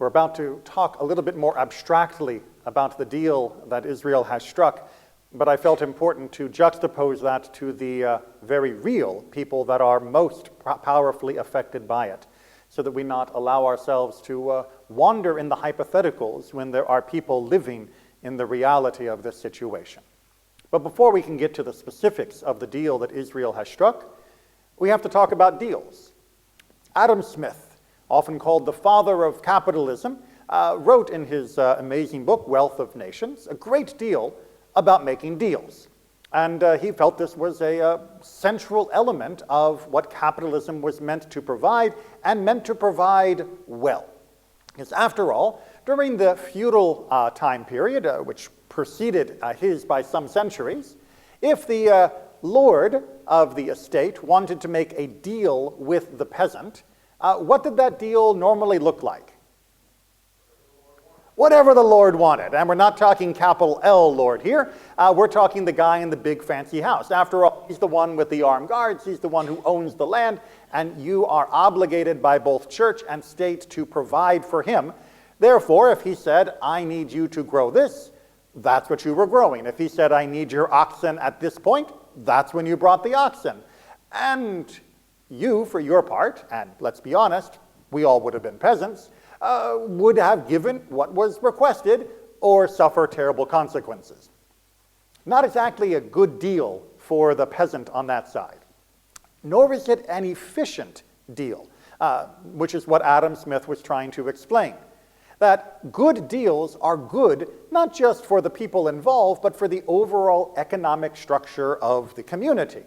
We're about to talk a little bit more abstractly about the deal that Israel has struck, but I felt important to juxtapose that to the very real people that are most powerfully affected by it, so that we not allow ourselves to wander in the hypotheticals when there are people living in the reality of this situation. But before we can get to the specifics of the deal that Israel has struck, we have to talk about deals. Adam Smith, often called the father of capitalism, wrote in his amazing book, Wealth of Nations, a great deal about making deals. And he felt this was a central element of what capitalism was meant to provide, and meant to provide well. Because after all, during the feudal time period, which preceded his by some centuries, if the lord of the estate wanted to make a deal with the peasant, what did that deal normally look like? Whatever the Lord wanted. And we're not talking capital L Lord here. We're talking the guy in the big fancy house. After all, he's the one with the armed guards. He's the one who owns the land. And you are obligated by both church and state to provide for him. Therefore, if he said, I need you to grow this, that's what you were growing. If he said, I need your oxen at this point, that's when you brought the oxen. And you, for your part, and let's be honest, we all would have been peasants, would have given what was requested or suffer terrible consequences. Not exactly a good deal for the peasant on that side. Nor is it an efficient deal, which is what Adam Smith was trying to explain. That good deals are good not just for the people involved, but for the overall economic structure of the community.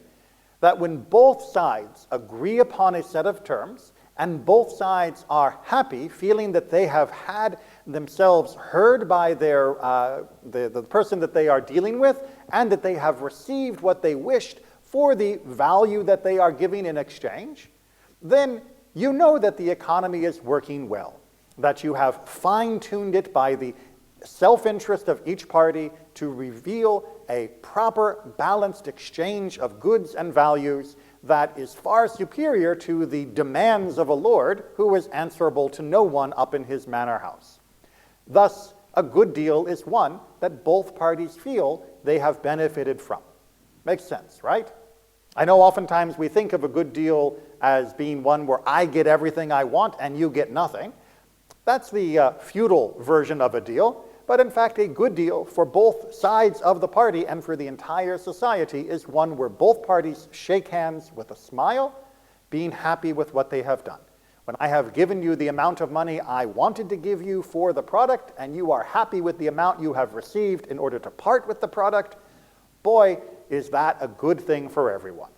That when both sides agree upon a set of terms, and both sides are happy, feeling that they have had themselves heard by their the person that they are dealing with, and that they have received what they wished for the value that they are giving in exchange, then you know that the economy is working well, that you have fine-tuned it by the self-interest of each party to reveal a proper, balanced exchange of goods and values that is far superior to the demands of a lord who is answerable to no one up in his manor house. Thus, a good deal is one that both parties feel they have benefited from. Makes sense, right? I know oftentimes we think of a good deal as being one where I get everything I want and you get nothing. That's the feudal version of a deal. But in fact, a good deal for both sides of the party and for the entire society is one where both parties shake hands with a smile, being happy with what they have done. When I have given you the amount of money I wanted to give you for the product, and you are happy with the amount you have received in order to part with the product, boy, is that a good thing for everyone.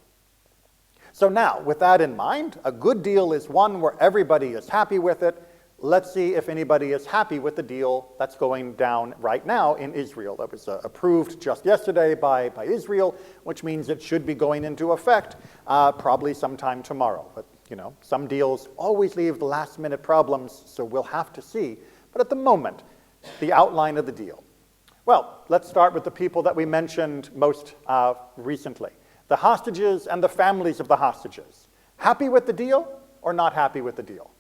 So now, with that in mind, a good deal is one where everybody is happy with it. Let's see if anybody is happy with the deal that's going down right now in Israel. That was approved just yesterday by Israel, which means it should be going into effect probably sometime tomorrow. But, you know, some deals always leave the last-minute problems, so we'll have to see. But at the moment, the outline of the deal. Well, let's start with the people that we mentioned most recently. The hostages and the families of the hostages. Happy with the deal or not happy with the deal?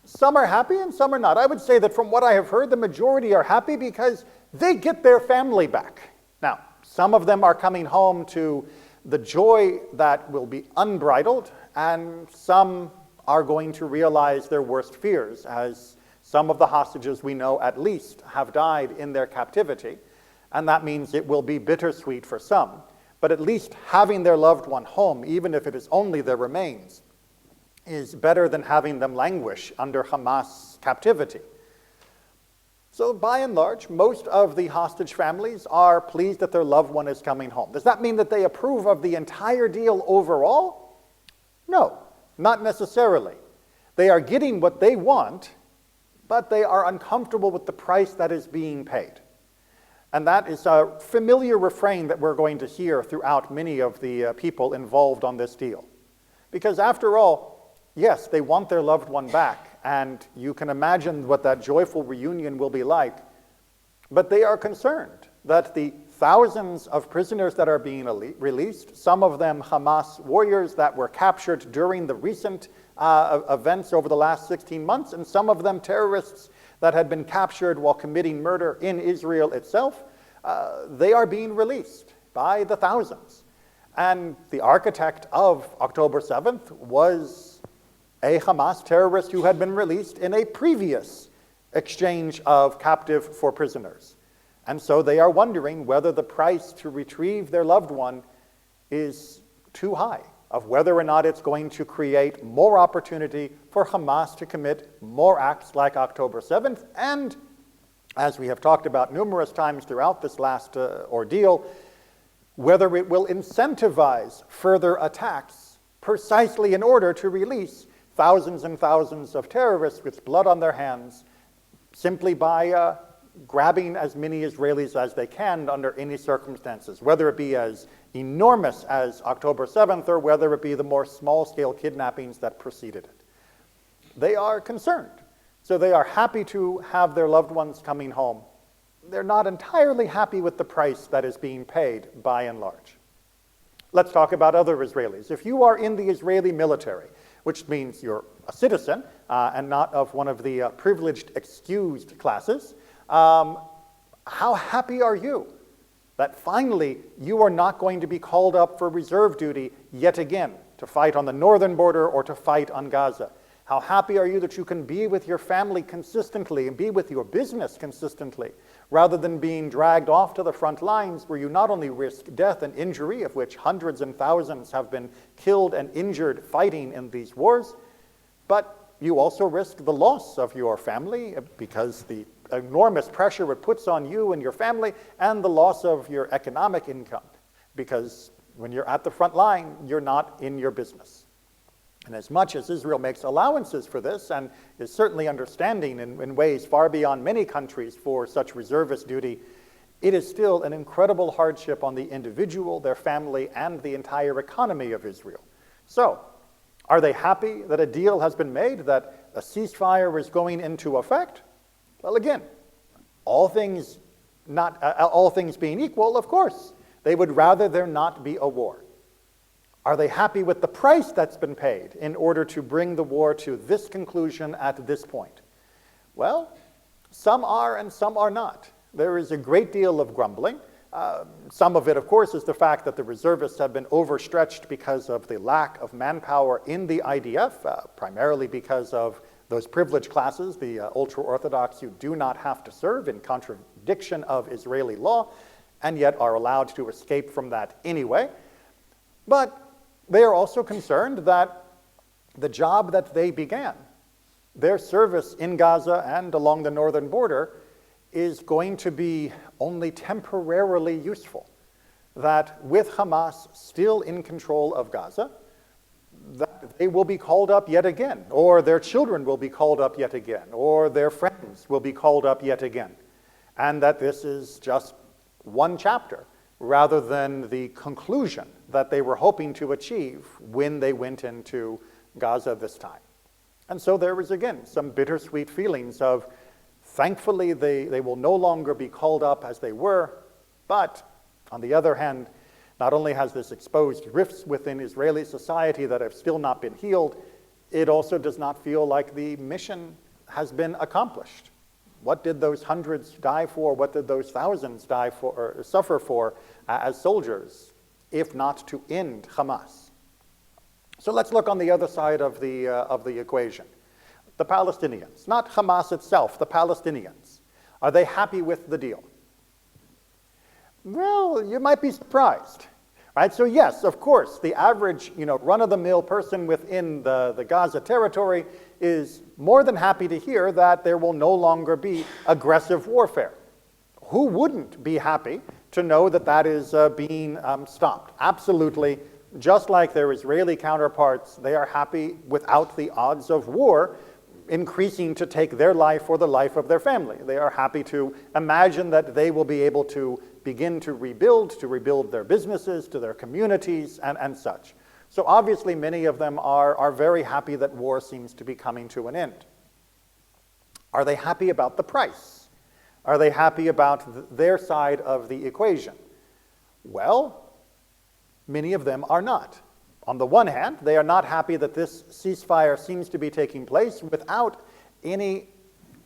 Some are happy and some are not. I would say that from what I have heard, the majority are happy because they get their family back. Now, some of them are coming home to the joy that will be unbridled, and some are going to realize their worst fears, as some of the hostages we know at least have died in their captivity, and that means it will be bittersweet for some. But at least having their loved one home, even if it is only their remains, is better than having them languish under Hamas captivity. So by and large, most of the hostage families are pleased that their loved one is coming home. Does that mean that they approve of the entire deal overall? No, not necessarily. They are getting what they want, but they are uncomfortable with the price that is being paid. And that is a familiar refrain that we're going to hear throughout many of the people involved on this deal. Because after all, yes, they want their loved one back, and you can imagine what that joyful reunion will be like, but they are concerned that the thousands of prisoners that are being released, some of them Hamas warriors that were captured during the recent events over the last 16 months, and some of them terrorists that had been captured while committing murder in Israel itself, they are being released by the thousands. And the architect of October 7th was a Hamas terrorist who had been released in a previous exchange of captive for prisoners. And so they are wondering whether the price to retrieve their loved one is too high, of whether or not it's going to create more opportunity for Hamas to commit more acts like October 7th, and, as we have talked about numerous times throughout this last ordeal, whether it will incentivize further attacks precisely in order to release thousands and thousands of terrorists with blood on their hands simply by grabbing as many Israelis as they can under any circumstances, whether it be as enormous as October 7th or whether it be the more small-scale kidnappings that preceded it. They are concerned. So they are happy to have their loved ones coming home. They're not entirely happy with the price that is being paid, by and large. Let's talk about other Israelis. If you are in the Israeli military, which means you're a citizen and not of one of the privileged excused classes, how happy are you that finally you are not going to be called up for reserve duty yet again to fight on the northern border or to fight on Gaza? How happy are you that you can be with your family consistently and be with your business consistently, rather than being dragged off to the front lines where you not only risk death and injury, of which hundreds and thousands have been killed and injured fighting in these wars, but you also risk the loss of your family because the enormous pressure it puts on you and your family, and the loss of your economic income, because when you're at the front line, you're not in your business. And as much as Israel makes allowances for this and is certainly understanding in ways far beyond many countries for such reservist duty, it is still an incredible hardship on the individual, their family, and the entire economy of Israel. So, are they happy that a deal has been made, that a ceasefire is going into effect? Well, again, all things being equal, of course, they would rather there not be a war. Are they happy with the price that's been paid in order to bring the war to this conclusion at this point? Well, some are and some are not. There is a great deal of grumbling. Some of it, of course, is the fact that the reservists have been overstretched because of the lack of manpower in the IDF, primarily because of those privileged classes, the ultra-Orthodox who do not have to serve in contradiction of Israeli law, and yet are allowed to escape from that anyway. But they are also concerned that the job that they began, their service in Gaza and along the northern border, is going to be only temporarily useful. That with Hamas still in control of Gaza, that they will be called up yet again, or their children will be called up yet again, or their friends will be called up yet again, and that this is just one chapter rather than the conclusion that they were hoping to achieve when they went into Gaza this time. And so there was, again, some bittersweet feelings of, thankfully, they will no longer be called up as they were, but on the other hand, not only has this exposed rifts within Israeli society that have still not been healed, it also does not feel like the mission has been accomplished. What did those hundreds die for? What did those thousands die for or suffer for as soldiers, if not to end Hamas? So let's look on the other side of the equation. The Palestinians, not Hamas itself, the Palestinians. Are they happy with the deal? Well, you might be surprised. Right? So yes, of course, the average run-of-the-mill person within the Gaza territory is more than happy to hear that there will no longer be aggressive warfare. Who wouldn't be happy to know that that is being stopped? Absolutely. Just like their Israeli counterparts, they are happy without the odds of war increasing to take their life or the life of their family. They are happy to imagine that they will be able to begin to rebuild their businesses, to their communities, and such. So obviously many of them are very happy that war seems to be coming to an end. Are they happy about the price? Are they happy about their side of the equation? Well, many of them are not. On the one hand, they are not happy that this ceasefire seems to be taking place without any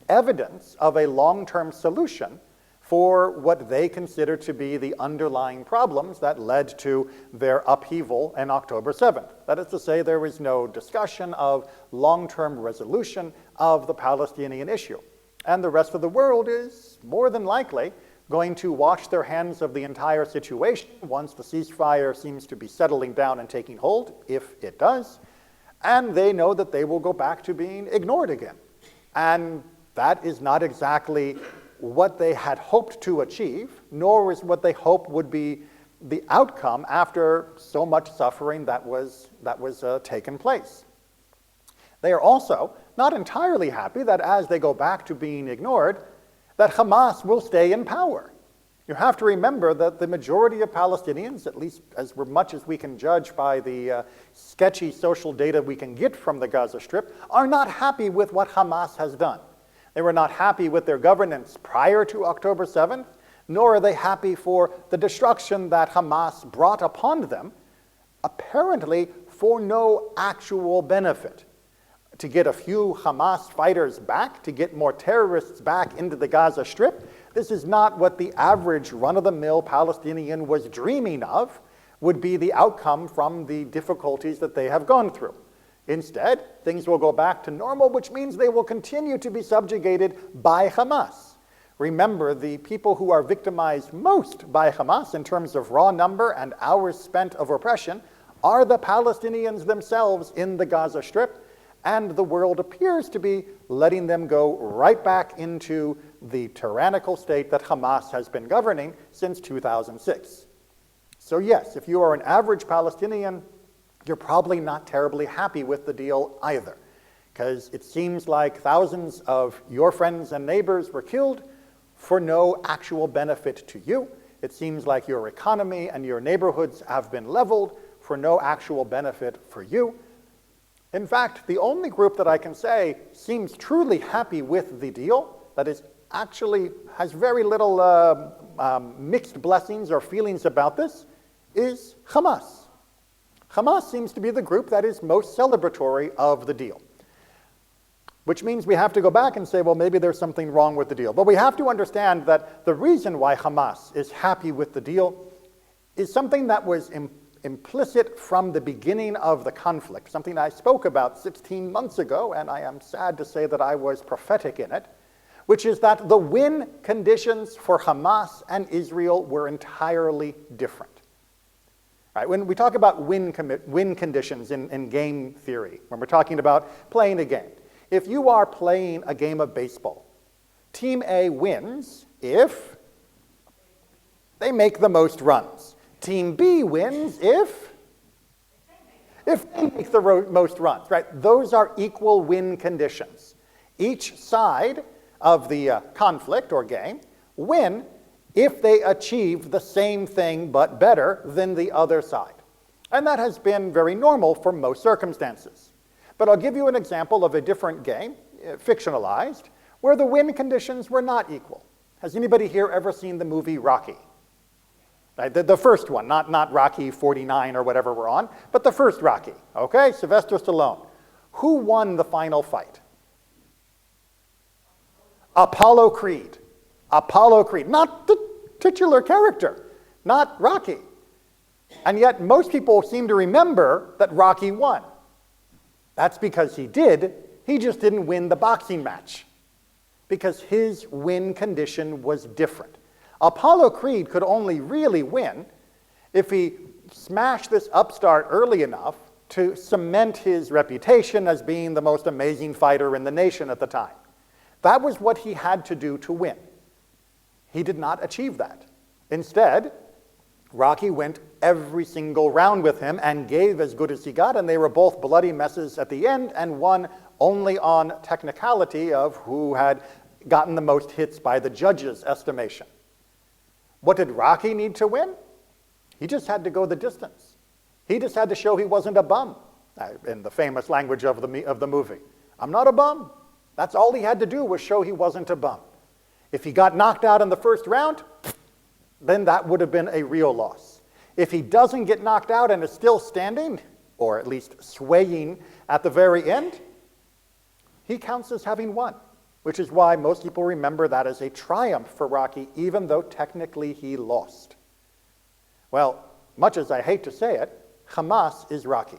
evidence of a long-term solution for what they consider to be the underlying problems that led to their upheaval on October 7th. That is to say, there is no discussion of long-term resolution of the Palestinian issue. And the rest of the world is more than likely going to wash their hands of the entire situation once the ceasefire seems to be settling down and taking hold, if it does, and they know that they will go back to being ignored again. And that is not exactly what they had hoped to achieve, nor is what they hoped would be the outcome after so much suffering that was taken place. They are also not entirely happy that as they go back to being ignored, that Hamas will stay in power. You have to remember that the majority of Palestinians, at least as much as we can judge by the sketchy social data we can get from the Gaza Strip, are not happy with what Hamas has done. They were not happy with their governance prior to October 7th, nor are they happy for the destruction that Hamas brought upon them, apparently for no actual benefit. To get a few Hamas fighters back, to get more terrorists back into the Gaza Strip, this is not what the average run-of-the-mill Palestinian was dreaming of, would be the outcome from the difficulties that they have gone through. Instead, things will go back to normal, which means they will continue to be subjugated by Hamas. Remember, the people who are victimized most by Hamas in terms of raw number and hours spent of oppression are the Palestinians themselves in the Gaza Strip, and the world appears to be letting them go right back into the tyrannical state that Hamas has been governing since 2006. So yes, if you are an average Palestinian, you're probably not terribly happy with the deal either, because it seems like thousands of your friends and neighbors were killed for no actual benefit to you. It seems like your economy and your neighborhoods have been leveled for no actual benefit for you. In fact, the only group that I can say seems truly happy with the deal, that is actually has very little mixed blessings or feelings about this, is Hamas. Hamas seems to be the group that is most celebratory of the deal, which means we have to go back and say, well, maybe there's something wrong with the deal. But we have to understand that the reason why Hamas is happy with the deal is something that was implicit from the beginning of the conflict, something I spoke about 16 months ago, and I am sad to say that I was prophetic in it, which is that the win conditions for Hamas and Israel were entirely different. Right, when we talk about win conditions in game theory, when we're talking about playing a game, if you are playing a game of baseball, Team A wins if they make the most runs. Team B wins if they make the most runs. Right? Those are equal win conditions. Each side of the conflict or game win if they achieve the same thing but better than the other side. And that has been very normal for most circumstances. But I'll give you an example of a different game, fictionalized, where the win conditions were not equal. Has anybody here ever seen the movie Rocky? Right, the first one, not Rocky 49 or whatever we're on, but the first Rocky, okay? Sylvester Stallone. Who won the final fight? Apollo Creed. Apollo Creed, not the titular character, not Rocky. And yet most people seem to remember that Rocky won. That's because he did, he just didn't win the boxing match, because his win condition was different. Apollo Creed could only really win if he smashed this upstart early enough to cement his reputation as being the most amazing fighter in the nation at the time. That was what he had to do to win. He did not achieve that. Instead, Rocky went every single round with him and gave as good as he got, and they were both bloody messes at the end and won only on technicality of who had gotten the most hits by the judges' estimation. What did Rocky need to win? He just had to go the distance. He just had to show he wasn't a bum, in the famous language of the movie. I'm not a bum. That's all he had to do, was show he wasn't a bum. If he got knocked out in the first round, then that would have been a real loss. If he doesn't get knocked out and is still standing, or at least swaying at the very end, he counts as having won, which is why most people remember that as a triumph for Rocky, even though technically he lost. Well, much as I hate to say it, Hamas is Rocky.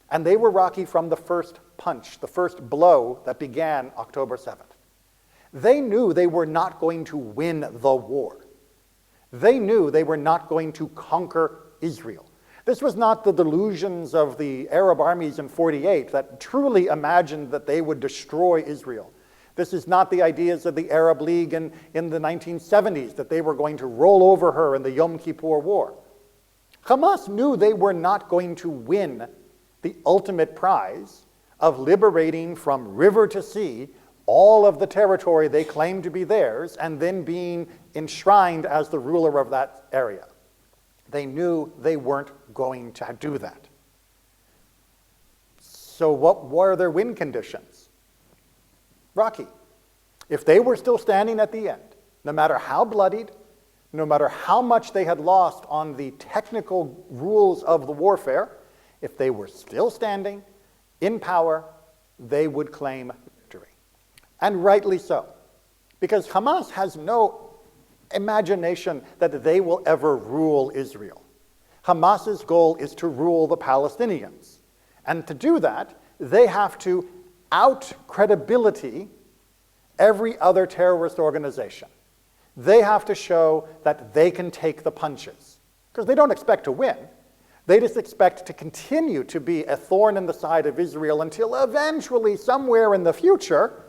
And they were Rocky from the first punch, the first blow that began October 7th. They knew they were not going to win the war. They knew they were not going to conquer Israel. This was not the delusions of the Arab armies in 48 that truly imagined that they would destroy Israel. This is not the ideas of the Arab League in the 1970s, that they were going to roll over her in the Yom Kippur War. Hamas knew they were not going to win the ultimate prize of liberating from river to sea all of the territory they claimed to be theirs and then being enshrined as the ruler of that area. They knew they weren't going to do that. So what were their win conditions? Rocky. If they were still standing at the end, no matter how bloodied, no matter how much they had lost on the technical rules of the warfare, if they were still standing in power, they would claim victory. And rightly so, because Hamas has no imagination that they will ever rule Israel. Hamas's goal is to rule the Palestinians. And to do that, they have to out-credibility every other terrorist organization. They have to show that they can take the punches. Because they don't expect to win. They just expect to continue to be a thorn in the side of Israel until eventually, somewhere in the future,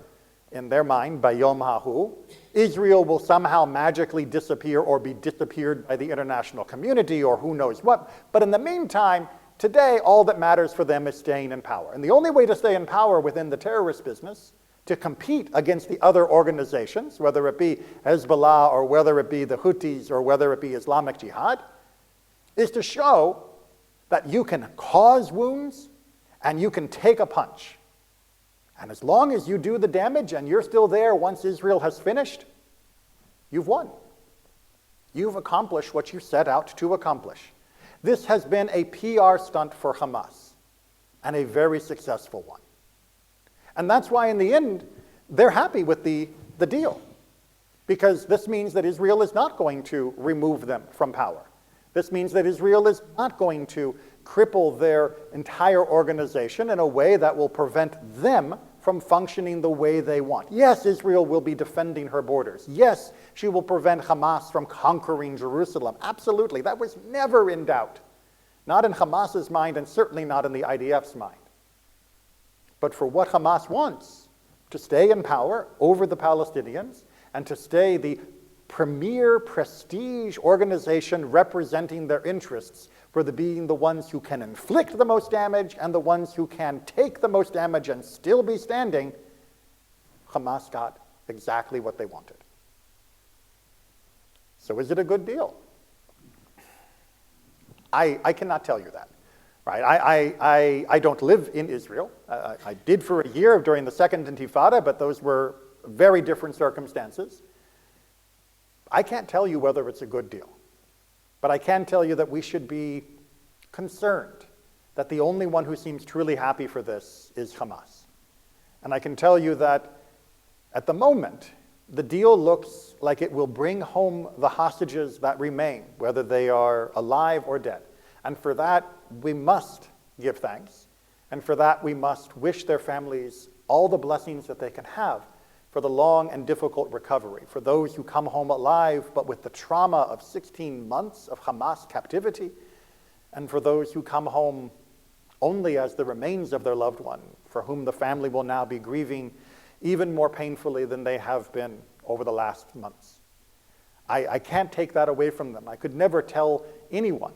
in their mind, by Yom HaHu, Israel will somehow magically disappear or be disappeared by the international community or who knows what. But in the meantime, today, all that matters for them is staying in power. And the only way to stay in power within the terrorist business, to compete against the other organizations, whether it be Hezbollah or whether it be the Houthis or whether it be Islamic Jihad, is to show that you can cause wounds and you can take a punch. And as long as you do the damage and you're still there once Israel has finished, you've won. You've accomplished what you set out to accomplish. This has been a PR stunt for Hamas, and a very successful one. And that's why in the end, they're happy with the deal. Because this means that Israel is not going to remove them from power. This means that Israel is not going to cripple their entire organization in a way that will prevent them from functioning the way they want. Yes, Israel will be defending her borders. Yes, she will prevent Hamas from conquering Jerusalem. Absolutely, that was never in doubt. Not in Hamas's mind and certainly not in the IDF's mind. But for what Hamas wants, to stay in power over the Palestinians and to stay the premier prestige organization representing their interests for being the ones who can inflict the most damage and the ones who can take the most damage and still be standing, Hamas got exactly what they wanted. So is it a good deal? I cannot tell you that. Right? I don't live in Israel. I did for a year during the Second Intifada, but those were very different circumstances. I can't tell you whether it's a good deal. But I can tell you that we should be concerned that the only one who seems truly happy for this is Hamas. And I can tell you that at the moment, the deal looks like it will bring home the hostages that remain, whether they are alive or dead. And for that, we must give thanks. And for that, we must wish their families all the blessings that they can have for the long and difficult recovery, for those who come home alive but with the trauma of 16 months of Hamas captivity, and for those who come home only as the remains of their loved one, for whom the family will now be grieving even more painfully than they have been over the last months. I can't take that away from them. I could never tell anyone,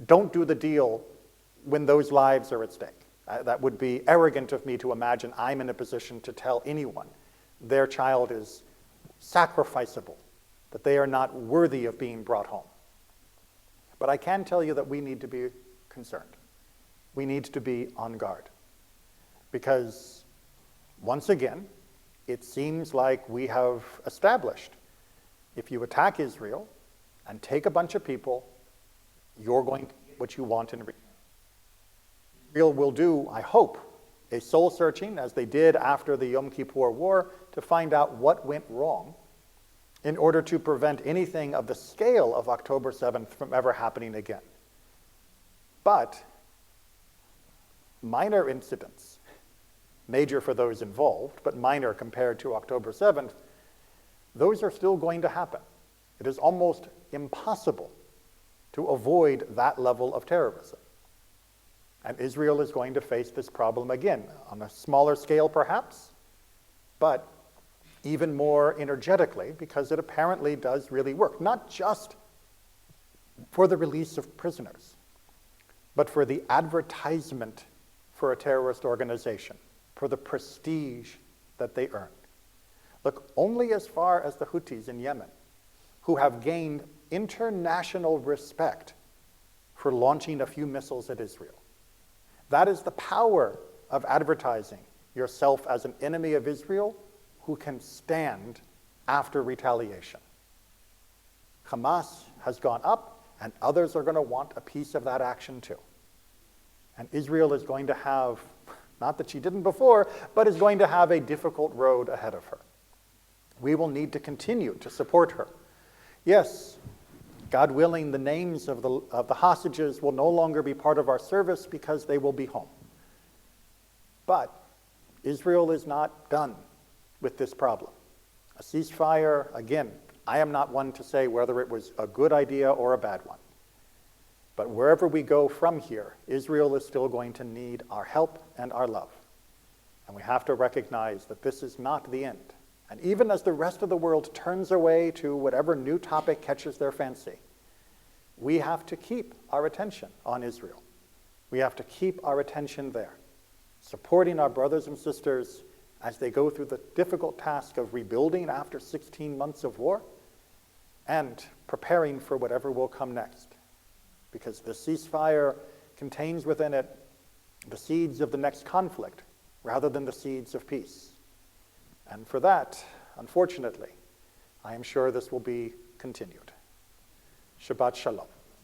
don't do the deal when those lives are at stake. That would be arrogant of me to imagine I'm in a position to tell anyone their child is sacrificable, that they are not worthy of being brought home. But I can tell you that we need to be concerned. We need to be on guard. Because, once again, it seems like we have established if you attack Israel, and take a bunch of people, you're going to get what you want in return. Israel will do, I hope, a soul searching, as they did after the Yom Kippur War, to find out what went wrong in order to prevent anything of the scale of October 7th from ever happening again. But minor incidents, major for those involved, but minor compared to October 7th, those are still going to happen. It is almost impossible to avoid that level of terrorism. And Israel is going to face this problem again, on a smaller scale perhaps, but even more energetically, because it apparently does really work, not just for the release of prisoners, but for the advertisement for a terrorist organization, for the prestige that they earn. Look, only as far as the Houthis in Yemen, who have gained international respect for launching a few missiles at Israel. That is the power of advertising yourself as an enemy of Israel who can stand after retaliation. Hamas has gone up, and others are going to want a piece of that action too. And Israel is going to have, not that she didn't before, but is going to have a difficult road ahead of her. We will need to continue to support her. Yes, God willing, the names of the hostages will no longer be part of our service because they will be home. But Israel is not done with this problem. A ceasefire, again, I am not one to say whether it was a good idea or a bad one. But wherever we go from here, Israel is still going to need our help and our love. And we have to recognize that this is not the end. And even as the rest of the world turns away to whatever new topic catches their fancy, we have to keep our attention on Israel. We have to keep our attention there, supporting our brothers and sisters as they go through the difficult task of rebuilding after 16 months of war and preparing for whatever will come next. Because the ceasefire contains within it the seeds of the next conflict rather than the seeds of peace. And for that, unfortunately, I am sure this will be continued. Shabbat Shalom.